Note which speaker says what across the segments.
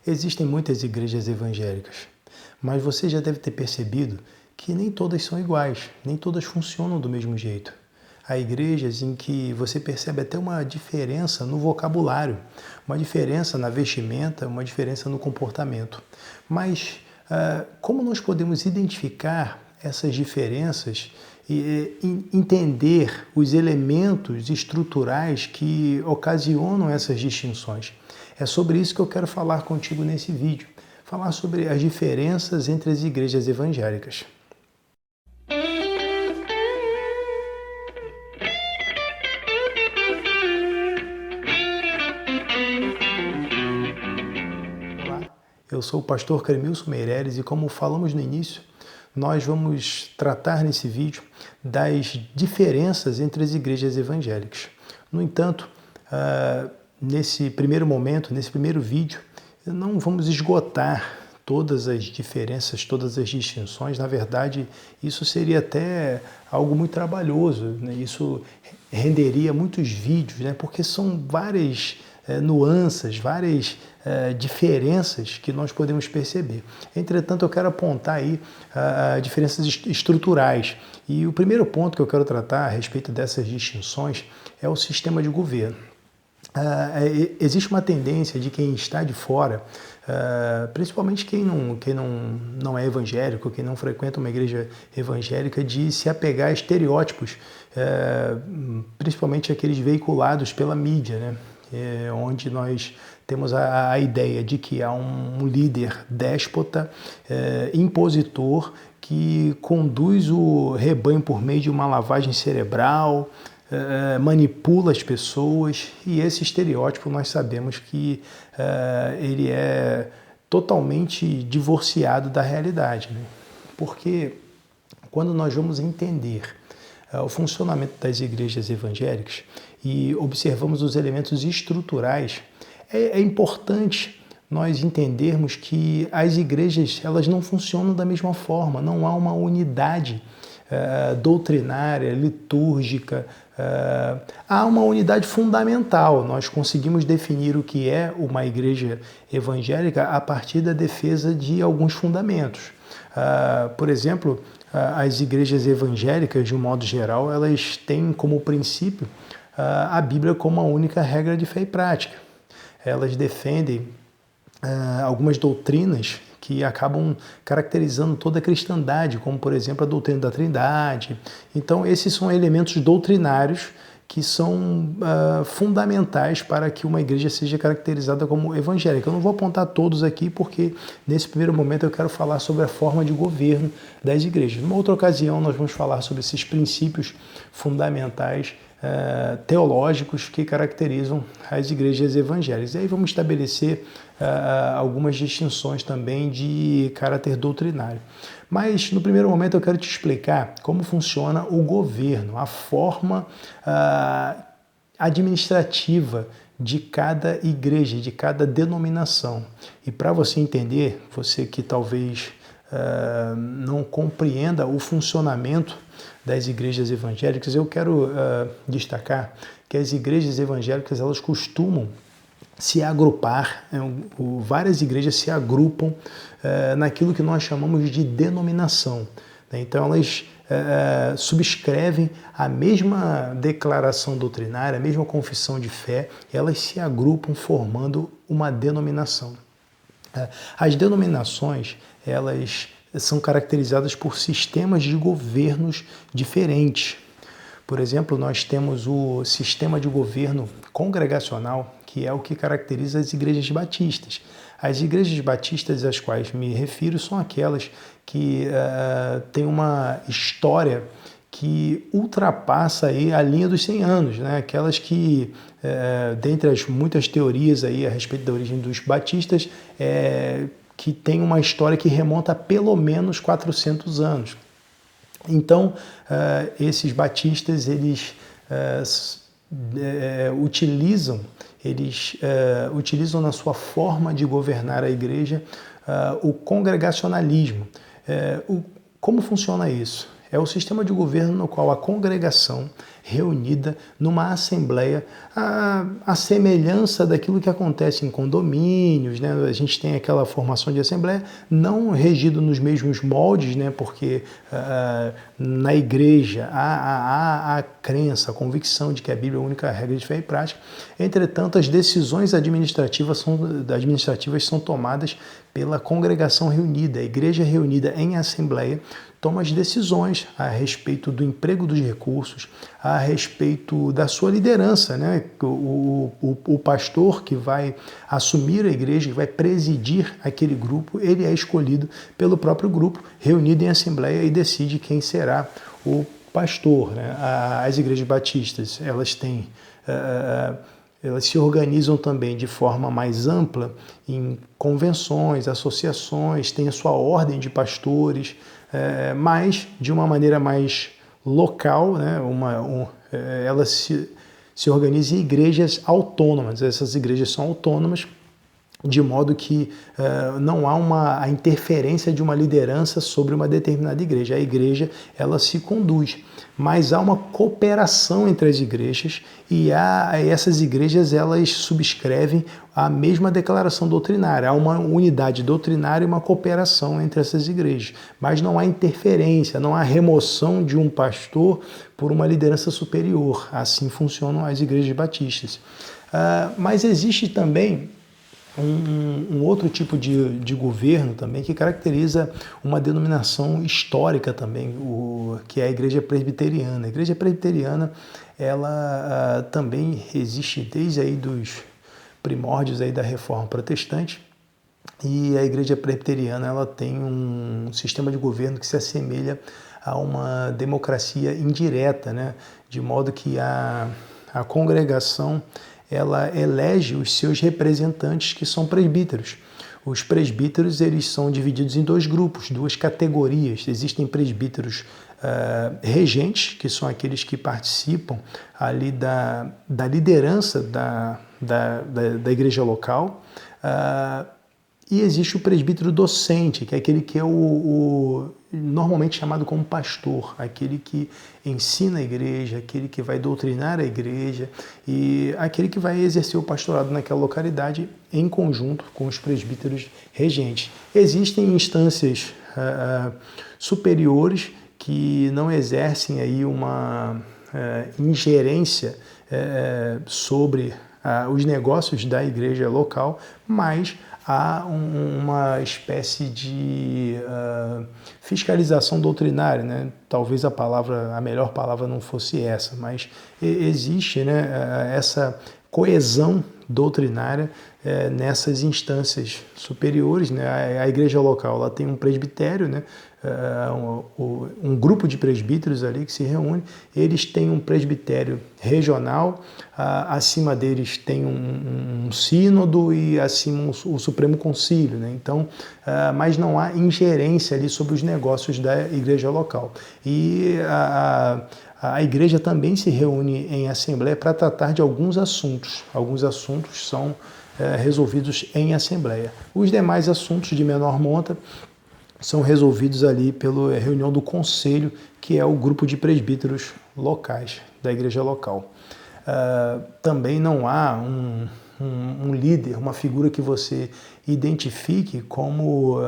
Speaker 1: Existem muitas igrejas evangélicas, mas você já deve ter percebido que nem todas são iguais, nem todas funcionam do mesmo jeito. Há igrejas em que você percebe até uma diferença no vocabulário, uma diferença na vestimenta, uma diferença no comportamento. Mas como nós podemos identificar essas diferenças e entender os elementos estruturais que ocasionam essas distinções? É sobre isso que eu quero falar contigo nesse vídeo, falar sobre as diferenças entre as igrejas evangélicas. Olá, eu sou o pastor Cremilson Meireles e, como falamos no início, nós vamos tratar nesse vídeo das diferenças entre as igrejas evangélicas. No entanto, nesse primeiro momento, nesse primeiro vídeo, não vamos esgotar todas as diferenças, todas as distinções. Na verdade, isso seria até algo muito trabalhoso, né? Isso renderia muitos vídeos, né? Porque são várias nuances, várias diferenças que nós podemos perceber. Entretanto, eu quero apontar aí diferenças estruturais. E o primeiro ponto que eu quero tratar a respeito dessas distinções é o sistema de governo. Existe uma tendência de quem está de fora, principalmente quem não é evangélico, quem não frequenta uma igreja evangélica, de se apegar a estereótipos, principalmente aqueles veiculados pela mídia, né? Onde nós temos a ideia de que há um líder déspota, impositor, que conduz o rebanho por meio de uma lavagem cerebral, manipula as pessoas, e esse estereótipo nós sabemos que ele é totalmente divorciado da realidade, né? Porque quando nós vamos entender o funcionamento das igrejas evangélicas e observamos os elementos estruturais, é importante nós entendermos que as igrejas elas não funcionam da mesma forma, não há uma unidade doutrinária, litúrgica, há uma unidade fundamental. Nós conseguimos definir o que é uma igreja evangélica a partir da defesa de alguns fundamentos. Por exemplo, as igrejas evangélicas, de um modo geral, elas têm como princípio a Bíblia como a única regra de fé e prática. Elas defendem algumas doutrinas que acabam caracterizando toda a cristandade, como, por exemplo, a doutrina da Trindade. Então, esses são elementos doutrinários que são fundamentais para que uma igreja seja caracterizada como evangélica. Eu não vou apontar todos aqui, porque nesse primeiro momento eu quero falar sobre a forma de governo das igrejas. Numa outra ocasião nós vamos falar sobre esses princípios fundamentais teológicos que caracterizam as igrejas evangélicas. E aí vamos estabelecer algumas distinções também de caráter doutrinário. Mas no primeiro momento eu quero te explicar como funciona o governo, a forma administrativa de cada igreja, de cada denominação. E para você entender, você que talvez não compreenda o funcionamento das igrejas evangélicas, eu quero destacar que as igrejas evangélicas elas costumam se agrupar, várias igrejas se agrupam naquilo que nós chamamos de denominação. Então elas subscrevem a mesma declaração doutrinária, a mesma confissão de fé, elas se agrupam formando uma denominação. As denominações, elas são caracterizadas por sistemas de governos diferentes. Por exemplo, nós temos o sistema de governo congregacional, que é o que caracteriza as igrejas batistas. As igrejas batistas às quais me refiro são aquelas que têm uma história que ultrapassa aí a linha dos 100 anos, né? Aquelas que, dentre as muitas teorias aí a respeito da origem dos batistas, que tem uma história que remonta a pelo menos 400 anos. Então, esses batistas, eles utilizam na sua forma de governar a igreja o congregacionalismo. Como funciona isso? É o sistema de governo no qual a congregação reunida numa assembleia, a semelhança daquilo que acontece em condomínios, né? A gente tem aquela formação de assembleia, não regido nos mesmos moldes, né? Porque na igreja há a crença, a convicção de que a Bíblia é a única regra de fé e prática. Entretanto, as decisões administrativas são tomadas pela congregação reunida, a igreja reunida em assembleia, toma as decisões a respeito do emprego dos recursos, a respeito da sua liderança, né? O pastor que vai assumir a igreja, que vai presidir aquele grupo, ele é escolhido pelo próprio grupo, reunido em assembleia e decide quem será o pastor, né? As igrejas batistas, elas se organizam também de forma mais ampla em convenções, associações, têm a sua ordem de pastores, mas de uma maneira mais local, né? Ela se organiza em igrejas autônomas. Essas igrejas são autônomas, de modo que não há a interferência de uma liderança sobre uma determinada igreja. A igreja, ela se conduz, mas há uma cooperação entre as igrejas e essas igrejas, elas subscrevem a mesma declaração doutrinária. Há uma unidade doutrinária e uma cooperação entre essas igrejas, mas não há interferência, não há remoção de um pastor por uma liderança superior. Assim funcionam as igrejas batistas. Mas existe também um outro tipo de governo também que caracteriza uma denominação histórica também, que é a Igreja Presbiteriana. A Igreja Presbiteriana, ela também existe desde aí dos primórdios aí da Reforma Protestante, e a Igreja Presbiteriana, ela tem um sistema de governo que se assemelha a uma democracia indireta, né? De modo que a congregação, ela elege os seus representantes, que são presbíteros. Os presbíteros, eles são divididos em dois grupos, duas categorias. Existem presbíteros regentes, que são aqueles que participam ali da liderança da igreja local, e existe o presbítero docente, que é aquele que é normalmente chamado como pastor, aquele que ensina a igreja, aquele que vai doutrinar a igreja e aquele que vai exercer o pastorado naquela localidade em conjunto com os presbíteros regentes. Existem instâncias superiores que não exercem aí uma ingerência sobre os negócios da igreja local, mas há uma espécie de fiscalização doutrinária, né? Talvez a melhor palavra não fosse essa, mas existe, né, essa coesão doutrinária nessas instâncias superiores, né? A igreja local, ela tem um presbitério, né? Um grupo de presbíteros ali que se reúne, eles têm um presbitério regional, acima deles tem um sínodo e acima o Supremo Concílio, né? Então, mas não há ingerência ali sobre os negócios da igreja local. E a igreja também se reúne em assembleia para tratar de alguns assuntos. Alguns assuntos são resolvidos em assembleia. Os demais assuntos de menor monta são resolvidos ali pela reunião do conselho, que é o grupo de presbíteros locais da igreja local. Também não há um líder, uma figura que você identifique como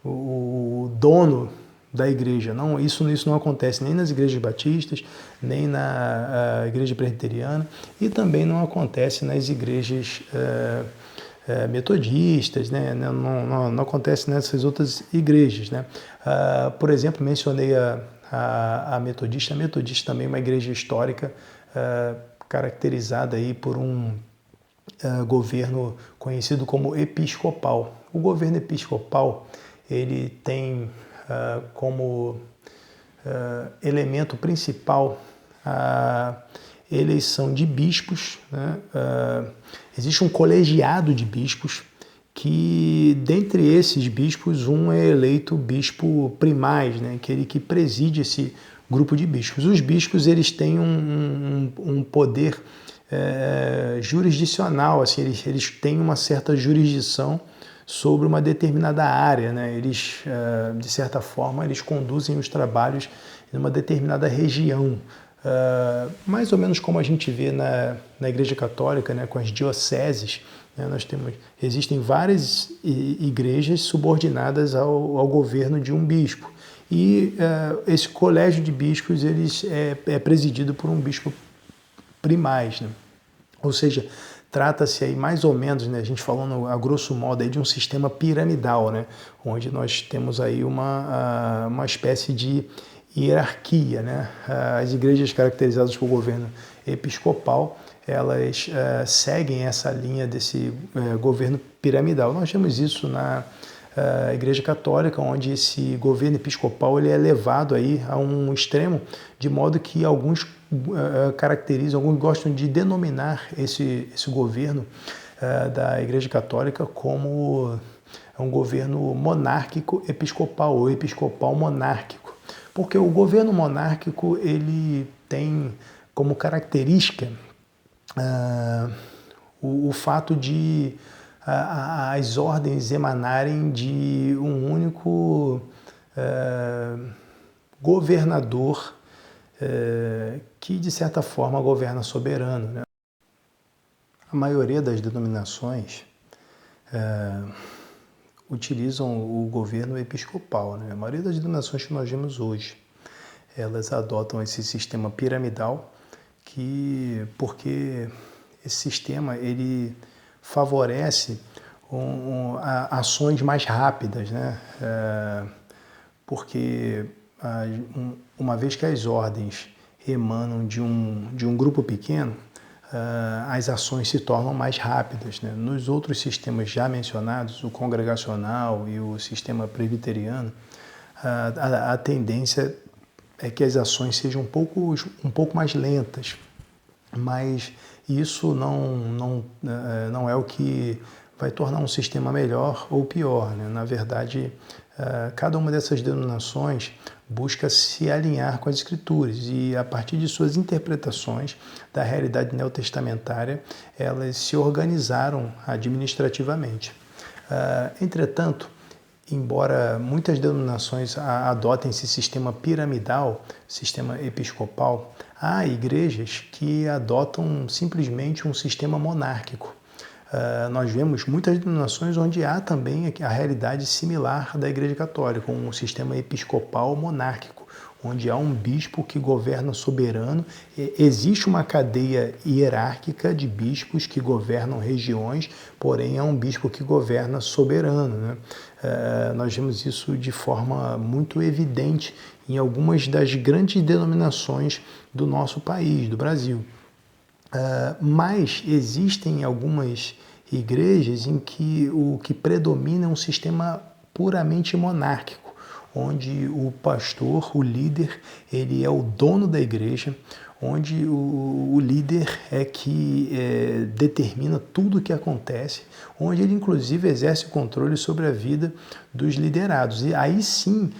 Speaker 1: o dono da igreja. Não, isso não acontece nem nas igrejas batistas, nem na igreja presbiteriana, e também não acontece nas igrejas metodistas, né? Não acontece nessas outras igrejas, né? Por exemplo, mencionei a metodista. A metodista também é uma igreja histórica caracterizada aí por um governo conhecido como episcopal. O governo episcopal, ele tem como elemento principal a eleição de bispos, né? Existe um colegiado de bispos que, dentre esses bispos, um é eleito bispo primaz, né? Aquele que preside esse grupo de bispos. Os bispos, eles têm um poder jurisdicional, assim, eles têm uma certa jurisdição sobre uma determinada área, né? Eles, de certa forma, eles conduzem os trabalhos em uma determinada região, mais ou menos como a gente vê na Igreja Católica, né? Com as dioceses, né? Existem várias igrejas subordinadas ao governo de um bispo. E esse colégio de bispos é presidido por um bispo primaz, né? Ou seja, trata-se aí mais ou menos, né, a gente falando a grosso modo aí de um sistema piramidal, né, onde nós temos aí uma espécie de hierarquia, né? As igrejas caracterizadas por governo episcopal, elas seguem essa linha desse governo piramidal. Nós temos isso na Igreja Católica, onde esse governo episcopal ele é levado aí a um extremo, de modo que alguns caracterizam, alguns gostam de denominar esse governo da Igreja Católica como um governo monárquico episcopal ou episcopal monárquico, porque o governo monárquico ele tem como característica o fato de as ordens emanarem de um único governador que, de certa forma, governa soberano, né? A maioria das denominações utilizam o governo episcopal, né? A maioria das denominações que nós vemos hoje, elas adotam esse sistema piramidal, porque esse sistema ele favorece ações mais rápidas, né? Porque uma vez que as ordens emanam de um grupo pequeno, as ações se tornam mais rápidas, né? Nos outros sistemas já mencionados, o congregacional e o sistema presbiteriano, a tendência é que as ações sejam um pouco mais lentas, mas isso não é o que vai tornar um sistema melhor ou pior, né? Na verdade, cada uma dessas denominações busca se alinhar com as Escrituras e, a partir de suas interpretações da realidade neotestamentária, elas se organizaram administrativamente. Entretanto, embora muitas denominações adotem esse sistema piramidal, sistema episcopal, há igrejas que adotam simplesmente um sistema monárquico. Nós vemos muitas denominações onde há também a realidade similar da Igreja Católica, um sistema episcopal monárquico, onde há um bispo que governa soberano. Existe uma cadeia hierárquica de bispos que governam regiões, porém há um bispo que governa soberano, né? Nós vemos isso de forma muito evidente em algumas das grandes denominações do nosso país, do Brasil. Mas existem algumas igrejas em que o que predomina é um sistema puramente monárquico, onde o pastor, o líder, ele é o dono da igreja, onde o líder é que determina tudo o que acontece, onde ele inclusive exerce o controle sobre a vida dos liderados. E aí sim,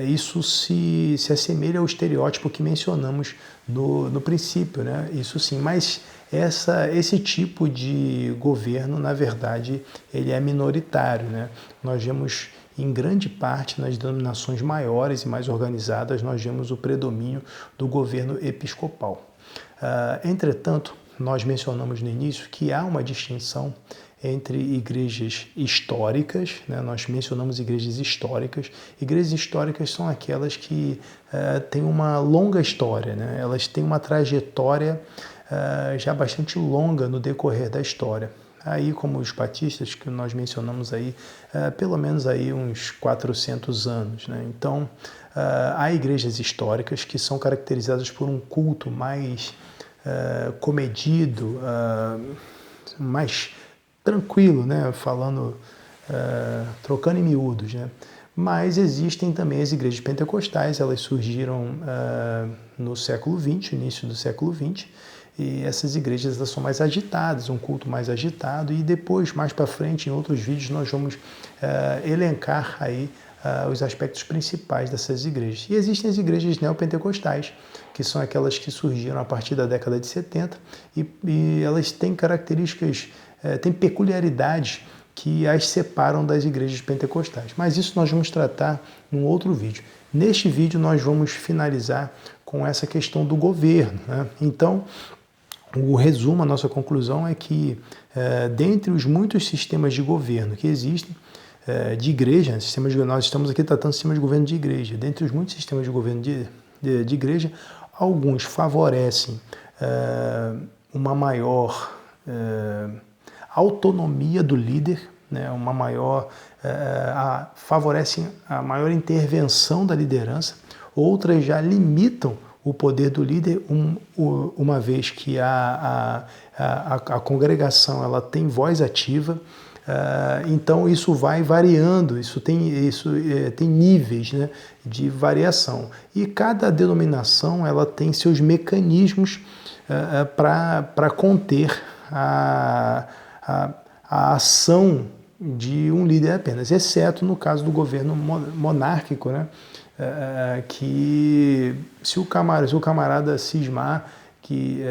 Speaker 1: isso se assemelha ao estereótipo que mencionamos no princípio, né? Isso sim, mas esse tipo de governo, na verdade, ele é minoritário, né? Nós vemos, em grande parte, nas denominações maiores e mais organizadas, nós vemos o predomínio do governo episcopal. Entretanto, nós mencionamos no início que há uma distinção entre igrejas históricas, né? Nós mencionamos igrejas históricas. Igrejas históricas são aquelas que têm uma longa história, né? Elas têm uma trajetória já bastante longa no decorrer da história. Aí, como os batistas, que nós mencionamos aí, pelo menos aí uns 400 anos, né? Então, há igrejas históricas que são caracterizadas por um culto mais comedido, mais tranquilo, né? Falando, trocando em miúdos, né? Mas existem também as igrejas pentecostais, elas surgiram no século XX, início do século XX, e essas igrejas elas são mais agitadas, um culto mais agitado, e depois, mais para frente, em outros vídeos, nós vamos elencar aí os aspectos principais dessas igrejas. E existem as igrejas neopentecostais, que são aquelas que surgiram a partir da década de 70, e elas têm características, têm peculiaridades que as separam das igrejas pentecostais. Mas isso nós vamos tratar num outro vídeo. Neste vídeo nós vamos finalizar com essa questão do governo, né? Então, o resumo, a nossa conclusão é que, dentre os muitos sistemas de governo que existem, de igreja, nós estamos aqui tratando de sistema de governo de igreja. Dentre os muitos sistemas de governo de igreja, alguns favorecem uma maior autonomia do líder, né, favorecem a maior intervenção da liderança. Outras já limitam o poder do líder, uma vez que a congregação ela tem voz ativa. Então isso vai variando, isso tem níveis, né, de variação. E cada denominação ela tem seus mecanismos para conter a ação de um líder apenas, exceto no caso do governo monárquico, né, que se o camarada cismar que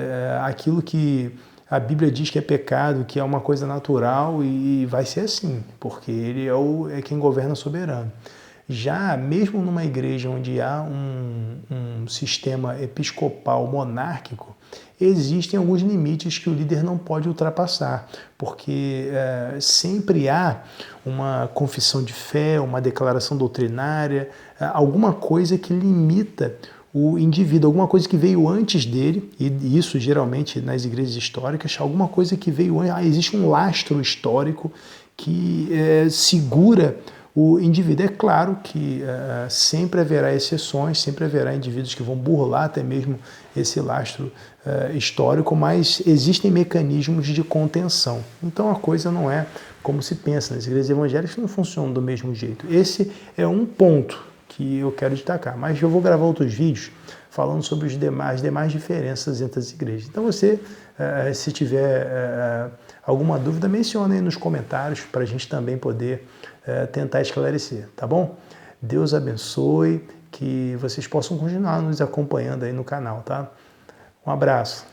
Speaker 1: aquilo que a Bíblia diz que é pecado, que é uma coisa natural, e vai ser assim, porque ele é quem governa soberano. Já mesmo numa igreja onde há um sistema episcopal monárquico, existem alguns limites que o líder não pode ultrapassar, porque sempre há uma confissão de fé, uma declaração doutrinária, alguma coisa que limita o indivíduo, alguma coisa que veio antes dele, e isso geralmente nas igrejas históricas, alguma coisa que veio antes, existe um lastro histórico que segura o indivíduo. É claro que sempre haverá exceções, sempre haverá indivíduos que vão burlar até mesmo esse lastro histórico, mas existem mecanismos de contenção. Então a coisa não é como se pensa, nas igrejas evangélicas não funcionam do mesmo jeito. Esse é um ponto que eu quero destacar, mas eu vou gravar outros vídeos falando sobre as demais diferenças entre as igrejas. Então você, se tiver alguma dúvida, mencione aí nos comentários para a gente também poder tentar esclarecer, tá bom? Deus abençoe, que vocês possam continuar nos acompanhando aí no canal, tá? Um abraço.